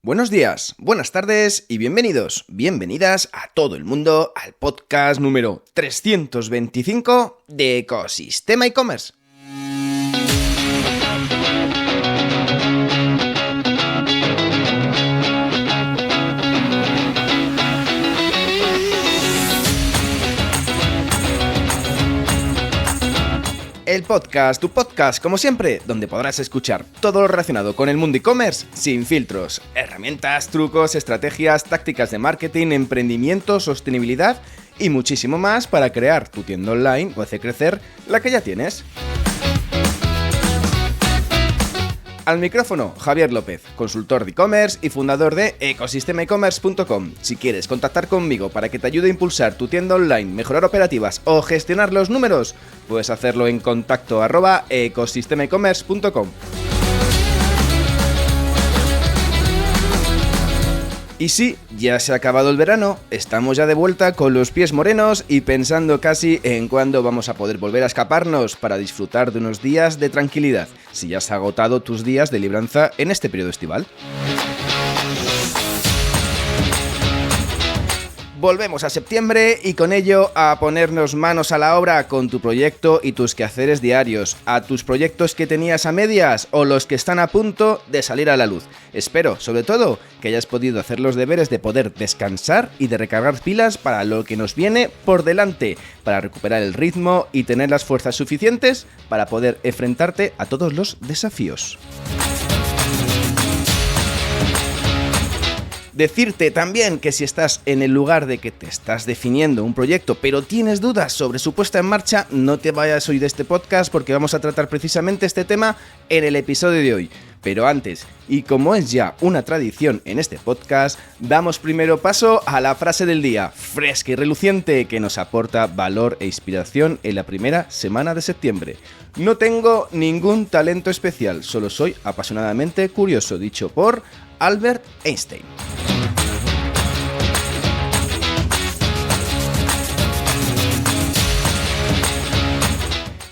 Buenos días, buenas tardes y bienvenidas a todo el mundo al podcast número 325 de Ecosistema e-commerce. El podcast, tu podcast, como siempre, donde podrás escuchar todo lo relacionado con el mundo e-commerce sin filtros. Herramientas, trucos, estrategias, tácticas de marketing, emprendimiento, sostenibilidad y muchísimo más para crear tu tienda online o hacer crecer la que ya tienes. Al micrófono, Javier López, consultor de e-commerce y fundador de ecosistemaecommerce.com. Si quieres contactar conmigo para que te ayude a impulsar tu tienda online, mejorar operativas o gestionar los números, puedes hacerlo en contacto@ecosistemaecommerce.com. Y sí, ya se ha acabado el verano, estamos ya de vuelta con los pies morenos y pensando casi en cuándo vamos a poder volver a escaparnos para disfrutar de unos días de tranquilidad, si ya se ha agotado tus días de libranza en este periodo estival. Volvemos a septiembre y con ello a ponernos manos a la obra con tu proyecto y tus quehaceres diarios, a tus proyectos que tenías a medias o los que están a punto de salir a la luz. Espero, sobre todo, que hayas podido hacer los deberes de poder descansar y de recargar pilas para lo que nos viene por delante, para recuperar el ritmo y tener las fuerzas suficientes para poder enfrentarte a todos los desafíos. Decirte también que si estás en el lugar de que te estás definiendo un proyecto pero tienes dudas sobre su puesta en marcha, no te vayas hoy de este podcast porque vamos a tratar precisamente este tema en el episodio de hoy. Pero antes, y como es ya una tradición en este podcast, damos primero paso a la frase del día, fresca y reluciente, que nos aporta valor e inspiración en la primera semana de septiembre. No tengo ningún talento especial, solo soy apasionadamente curioso, dicho por Albert Einstein.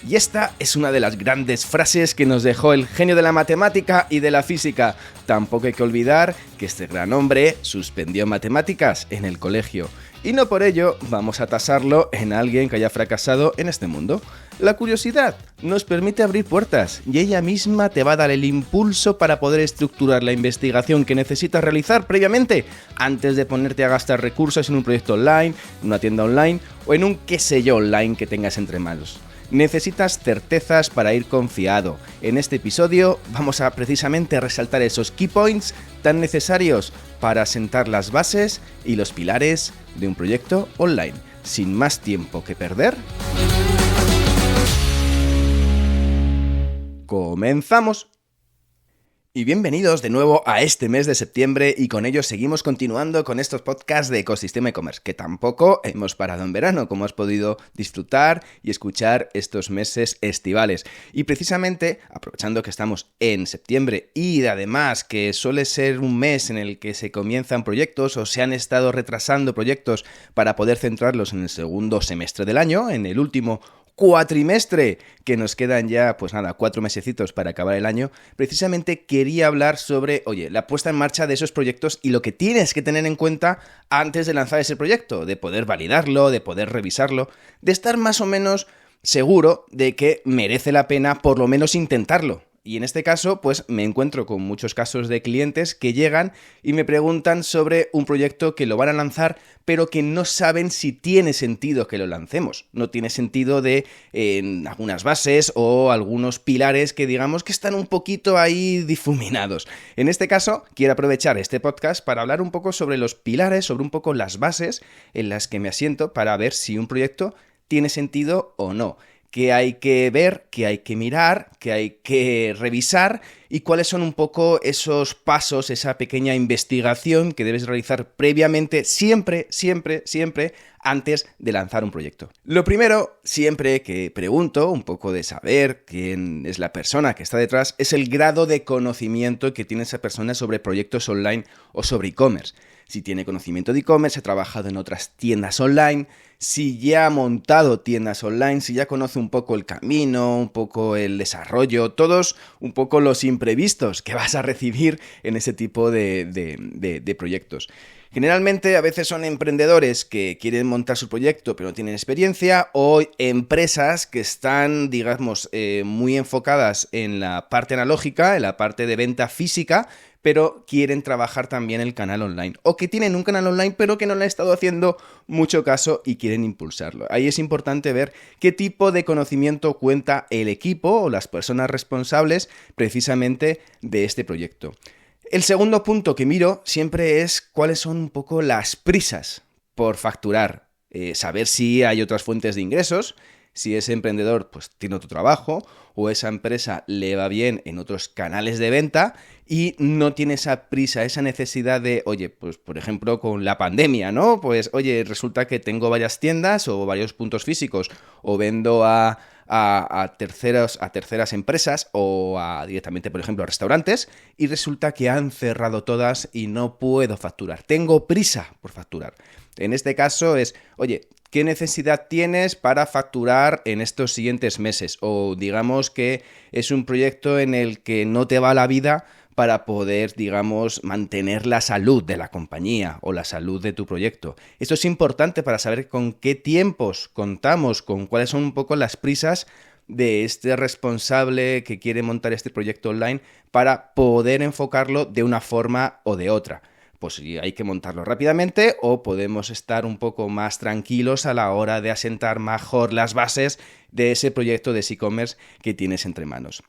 Y esta es una de las grandes frases que nos dejó el genio de la matemática y de la física. Tampoco hay que olvidar que este gran hombre suspendió matemáticas en el colegio. Y no por ello vamos a tasarlo en alguien que haya fracasado en este mundo. La curiosidad nos permite abrir puertas y ella misma te va a dar el impulso para poder estructurar la investigación que necesitas realizar previamente antes de ponerte a gastar recursos en un proyecto online, en una tienda online o en un qué sé yo online que tengas entre manos. Necesitas certezas para ir confiado. En este episodio vamos a precisamente resaltar esos key points tan necesarios para sentar las bases y los pilares de un proyecto online. Sin más tiempo que perder, ¡comenzamos! Y bienvenidos de nuevo a este mes de septiembre y con ello seguimos continuando con estos podcasts de Ecosistema e-commerce, que tampoco hemos parado en verano, como has podido disfrutar y escuchar estos meses estivales. Y precisamente, aprovechando que estamos en septiembre y además que suele ser un mes en el que se comienzan proyectos o se han estado retrasando proyectos para poder centrarlos en el segundo semestre del año, en el último cuatrimestre, que nos quedan ya, 4 mesecitos para acabar el año, precisamente quería hablar sobre, la puesta en marcha de esos proyectos y lo que tienes que tener en cuenta antes de lanzar ese proyecto, de poder validarlo, de poder revisarlo, de estar más o menos seguro de que merece la pena por lo menos intentarlo. Y en este caso, me encuentro con muchos casos de clientes que llegan y me preguntan sobre un proyecto que lo van a lanzar, pero que no saben si tiene sentido que lo lancemos. No tiene sentido de algunas bases o algunos pilares que digamos que están un poquito ahí difuminados. En este caso, quiero aprovechar este podcast para hablar un poco sobre los pilares, sobre un poco las bases en las que me asiento para ver si un proyecto tiene sentido o no. Qué hay que ver, qué hay que mirar, qué hay que revisar y cuáles son un poco esos pasos, esa pequeña investigación que debes realizar previamente, siempre, antes de lanzar un proyecto. Lo primero, siempre que pregunto un poco de saber quién es la persona que está detrás, es el grado de conocimiento que tiene esa persona sobre proyectos online o sobre e-commerce. si tiene conocimiento de e-commerce, ha trabajado en otras tiendas online, si ya ha montado tiendas online, si ya conoce un poco el camino, un poco el desarrollo, todos un poco los imprevistos que vas a recibir en ese tipo de proyectos. Generalmente a veces son emprendedores que quieren montar su proyecto pero no tienen experiencia, o empresas que están, digamos, muy enfocadas en la parte analógica, en la parte de venta física, pero quieren trabajar también el canal online. O que tienen un canal online pero que no le han estado haciendo mucho caso y quieren impulsarlo. Ahí es importante ver qué tipo de conocimiento cuenta el equipo o las personas responsables precisamente de este proyecto. El segundo punto que miro siempre es cuáles son un poco las prisas por facturar. Saber si hay otras fuentes de ingresos, si ese emprendedor pues tiene otro trabajo o esa empresa le va bien en otros canales de venta y no tiene esa prisa, esa necesidad de, oye, pues por ejemplo con la pandemia, ¿no? Pues oye, resulta que tengo varias tiendas o varios puntos físicos o vendo a terceras empresas o directamente, por ejemplo, a restaurantes y resulta que han cerrado todas y no puedo facturar. Tengo prisa por facturar. En este caso es, oye, ¿qué necesidad tienes para facturar en estos siguientes meses? O digamos que es un proyecto en el que no te va la vida para poder, digamos, mantener la salud de la compañía o la salud de tu proyecto. Esto es importante para saber con qué tiempos contamos, con cuáles son un poco las prisas de este responsable que quiere montar este proyecto online para poder enfocarlo de una forma o de otra. Pues si hay que montarlo rápidamente o podemos estar un poco más tranquilos a la hora de asentar mejor las bases de ese proyecto de e-commerce que tienes entre manos.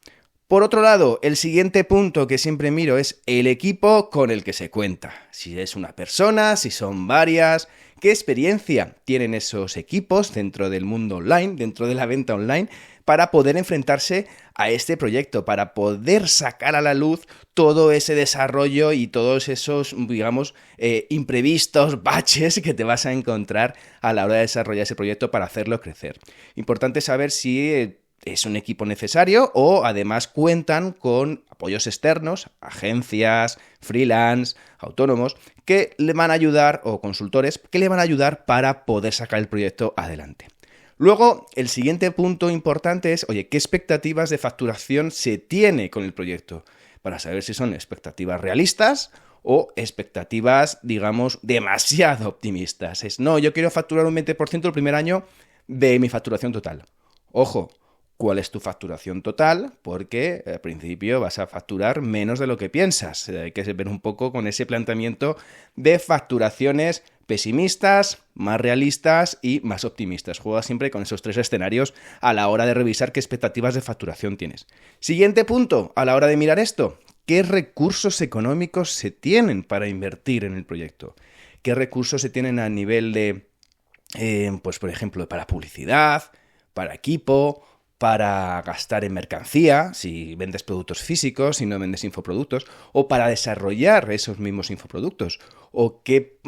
Por otro lado, el siguiente punto que siempre miro es el equipo con el que se cuenta. Si es una persona, si son varias, qué experiencia tienen esos equipos dentro del mundo online, dentro de la venta online, para poder enfrentarse a este proyecto, para poder sacar a la luz todo ese desarrollo y todos esos, digamos, imprevistos, baches que te vas a encontrar a la hora de desarrollar ese proyecto para hacerlo crecer. Importante saber si es un equipo necesario o además cuentan con apoyos externos, agencias, freelance, autónomos, que le van a ayudar, o consultores, que le van a ayudar para poder sacar el proyecto adelante. Luego, el siguiente punto importante es, oye, ¿qué expectativas de facturación se tiene con el proyecto? Para saber si son expectativas realistas o expectativas, digamos, demasiado optimistas. No, yo quiero facturar un 20% el primer año de mi facturación total. Ojo, ¿cuál es tu facturación total? Porque al principio vas a facturar menos de lo que piensas. Hay que ver un poco con ese planteamiento de facturaciones pesimistas, más realistas y más optimistas. Juega siempre con esos tres escenarios a la hora de revisar qué expectativas de facturación tienes. Siguiente punto, a la hora de mirar esto, ¿qué recursos económicos se tienen para invertir en el proyecto? ¿Qué recursos se tienen a nivel de, pues por ejemplo, para publicidad, para equipo, para gastar en mercancía, si vendes productos físicos, si no vendes infoproductos, o para desarrollar esos mismos infoproductos, o qué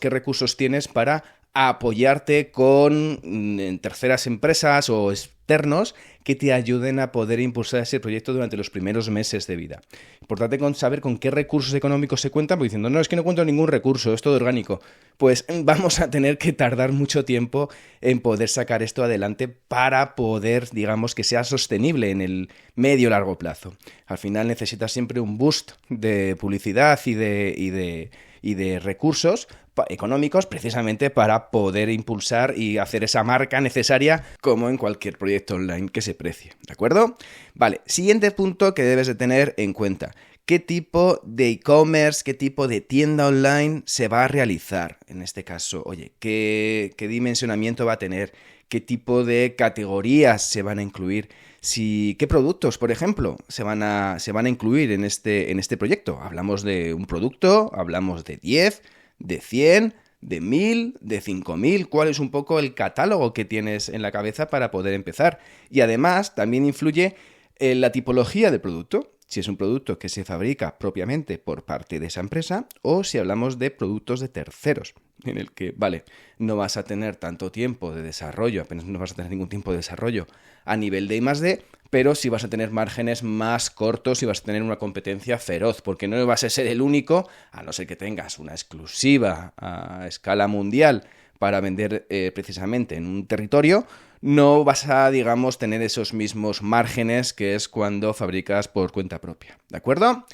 recursos tienes para apoyarte con terceras empresas o externos que te ayuden a poder impulsar ese proyecto durante los primeros meses de vida. Importante saber con qué recursos económicos se cuentan, porque diciendo, no, es que no cuento ningún recurso, es todo orgánico. Pues vamos a tener que tardar mucho tiempo en poder sacar esto adelante para poder, digamos, que sea sostenible en el medio y largo plazo. Al final necesitas siempre un boost de publicidad y de recursos económicos precisamente para poder impulsar y hacer esa marca necesaria como en cualquier proyecto online que se precie, ¿de acuerdo? Vale, siguiente punto que debes de tener en cuenta. ¿Qué tipo de e-commerce, qué tipo de tienda online se va a realizar? En este caso, oye, ¿qué dimensionamiento va a tener? ¿Qué tipo de categorías se van a incluir? ¿Qué productos, por ejemplo, se van a incluir en este proyecto? ¿Hablamos de un producto? ¿Hablamos de 10? ¿De 100? ¿De 1000? ¿De 5000? ¿Cuál es un poco el catálogo que tienes en la cabeza para poder empezar? Y además también influye en la tipología del producto. Si es un producto que se fabrica propiamente por parte de esa empresa o si hablamos de productos de terceros, en el que, vale, no vas a tener tanto tiempo de desarrollo, apenas no vas a tener ningún tiempo de desarrollo a nivel de I+D, pero sí vas a tener márgenes más cortos y vas a tener una competencia feroz, porque no vas a ser el único, a no ser que tengas una exclusiva a escala mundial para vender precisamente en un territorio, no vas a, digamos, tener esos mismos márgenes que es cuando fabricas por cuenta propia, ¿de acuerdo?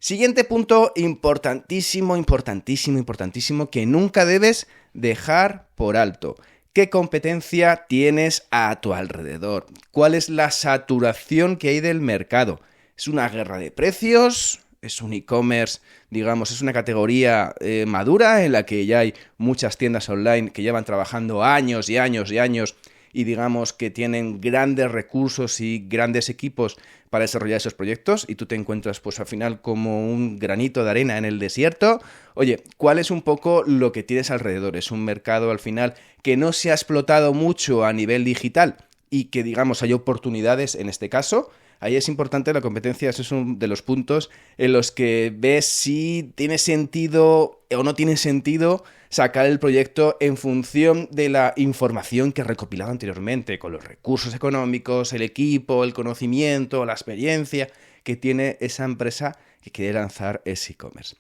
Siguiente punto importantísimo, importantísimo, importantísimo, que nunca debes dejar por alto. ¿Qué competencia tienes a tu alrededor? ¿Cuál es la saturación que hay del mercado? ¿Es una guerra de precios? ¿Es un e-commerce, digamos, es una categoría madura en la que ya hay muchas tiendas online que llevan trabajando años y años y años y digamos que tienen grandes recursos y grandes equipos para desarrollar esos proyectos y tú te encuentras pues al final como un granito de arena en el desierto? Oye, ¿cuál es un poco lo que tienes alrededor? ¿Es un mercado al final que no se ha explotado mucho a nivel digital y que digamos hay oportunidades en este caso? Ahí es importante la competencia, ese es uno de los puntos en los que ves si tiene sentido o no tiene sentido sacar el proyecto en función de la información que he recopilado anteriormente, con los recursos económicos, el equipo, el conocimiento, la experiencia que tiene esa empresa que quiere lanzar ese e-commerce.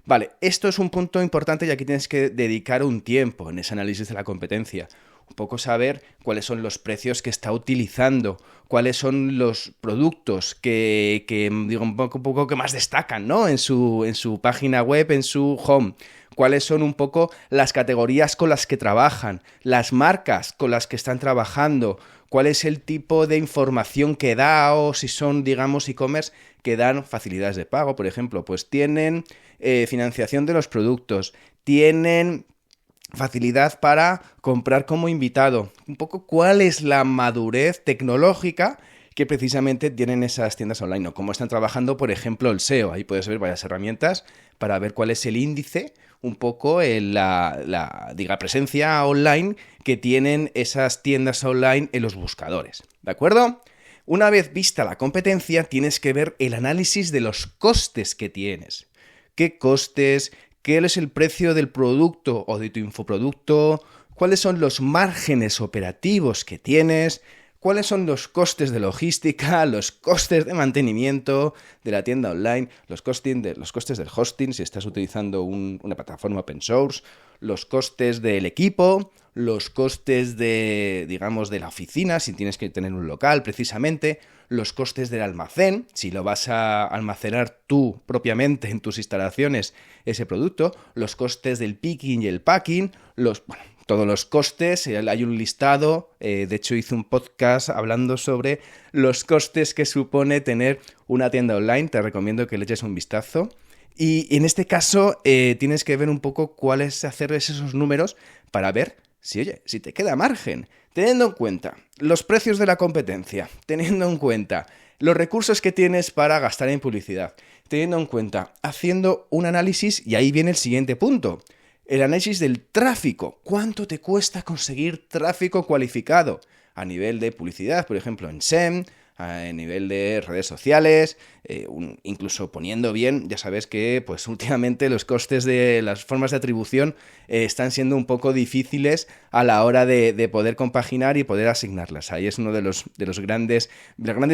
Vale, esto es un punto importante y aquí tienes que dedicar un tiempo en ese análisis de la competencia. Un poco saber cuáles son los precios que está utilizando, cuáles son los productos que digo, un poco que más destacan, ¿no? En su página web, en su home. Cuáles son un poco las categorías con las que trabajan, las marcas con las que están trabajando, cuál es el tipo de información que da o si son, digamos, e-commerce que dan facilidades de pago, por ejemplo, pues tienen financiación de los productos, tienen facilidad para comprar como invitado. Un poco cuál es la madurez tecnológica que precisamente tienen esas tiendas online, o cómo están trabajando, por ejemplo, el SEO. Ahí puedes ver varias herramientas para ver cuál es el índice, un poco en la presencia online que tienen esas tiendas online en los buscadores, ¿de acuerdo? Una vez vista la competencia, tienes que ver el análisis de los costes que tienes. ¿Qué costes? ¿Qué es el precio del producto o de tu infoproducto? ¿Cuáles son los márgenes operativos que tienes? ¿Cuáles son los costes de logística, los costes de mantenimiento de la tienda online, los costes del hosting si estás utilizando una plataforma open source, los costes del equipo, los costes de, digamos, de la oficina si tienes que tener un local precisamente, los costes del almacén si lo vas a almacenar tú propiamente en tus instalaciones ese producto, los costes del picking y el packing, todos los costes, hay un listado, de hecho hice un podcast hablando sobre los costes que supone tener una tienda online, te recomiendo que le eches un vistazo. Y en este caso tienes que ver un poco cuáles hacer esos números para ver si te queda margen. Teniendo en cuenta los precios de la competencia, teniendo en cuenta los recursos que tienes para gastar en publicidad, teniendo en cuenta, haciendo un análisis, y ahí viene el siguiente punto. El análisis del tráfico. ¿Cuánto te cuesta conseguir tráfico cualificado? A nivel de publicidad, por ejemplo, en SEM, a nivel de redes sociales, incluso poniendo bien, ya sabes que pues últimamente los costes de las formas de atribución están siendo un poco difíciles a la hora de poder compaginar y poder asignarlas. Ahí es uno de las grandes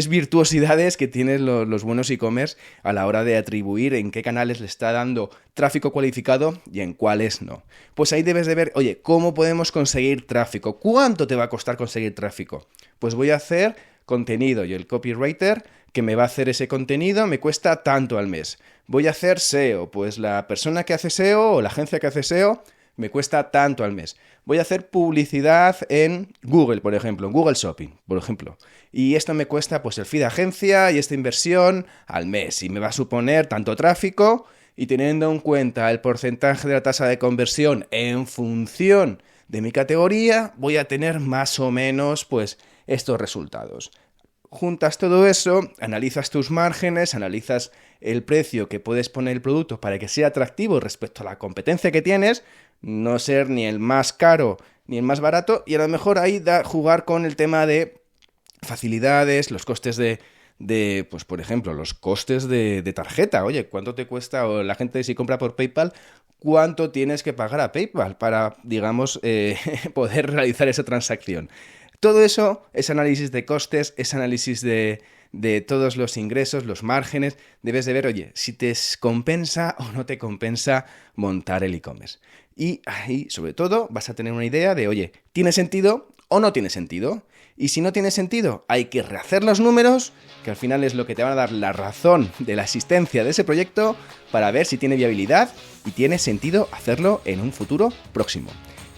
virtuosidades que tienen los buenos e-commerce a la hora de atribuir en qué canales le está dando tráfico cualificado y en cuáles no. Pues ahí debes de ver, oye, ¿cómo podemos conseguir tráfico? ¿Cuánto te va a costar conseguir tráfico? Pues voy a hacer contenido y el copywriter que me va a hacer ese contenido me cuesta tanto al mes. Voy a hacer SEO, pues la persona que hace SEO o la agencia que hace SEO me cuesta tanto al mes. Voy a hacer publicidad en Google, por ejemplo, en Google Shopping, por ejemplo. Y esto me cuesta pues el fee de agencia y esta inversión al mes y me va a suponer tanto tráfico y teniendo en cuenta el porcentaje de la tasa de conversión en función de mi categoría, voy a tener más o menos pues estos resultados. Juntas todo eso, analizas tus márgenes, analizas el precio que puedes poner el producto para que sea atractivo respecto a la competencia que tienes, no ser ni el más caro ni el más barato, y a lo mejor ahí jugar con el tema de facilidades, los costes de pues por ejemplo, los costes de tarjeta. Oye, ¿cuánto te cuesta? O la gente si compra por PayPal, ¿cuánto tienes que pagar a PayPal para, digamos, poder realizar esa transacción? Todo eso es análisis de costes, es análisis de todos los ingresos, los márgenes. Debes de ver, oye, si te compensa o no te compensa montar el e-commerce. Y ahí, sobre todo, vas a tener una idea de, oye, ¿tiene sentido o no tiene sentido? Y si no tiene sentido, hay que rehacer los números, que al final es lo que te van a dar la razón de la existencia de ese proyecto, para ver si tiene viabilidad y tiene sentido hacerlo en un futuro próximo.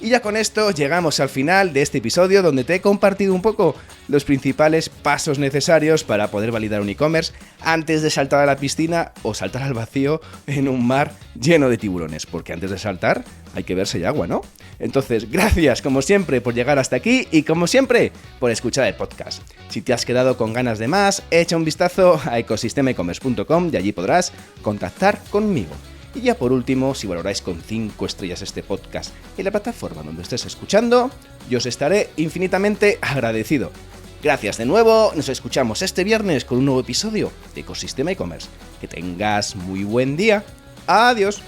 Y ya con esto llegamos al final de este episodio, donde te he compartido un poco los principales pasos necesarios para poder validar un e-commerce antes de saltar a la piscina o saltar al vacío en un mar lleno de tiburones, porque antes de saltar hay que ver si hay agua, ¿no? Entonces, gracias como siempre por llegar hasta aquí y como siempre por escuchar el podcast. Si te has quedado con ganas de más, echa un vistazo a ecosistemaecommerce.com y allí podrás contactar conmigo. Y ya por último, si valoráis con 5 estrellas este podcast en la plataforma donde estés escuchando, yo os estaré infinitamente agradecido. Gracias de nuevo, nos escuchamos este viernes con un nuevo episodio de Ecosistema e-commerce. Que tengas muy buen día. Adiós.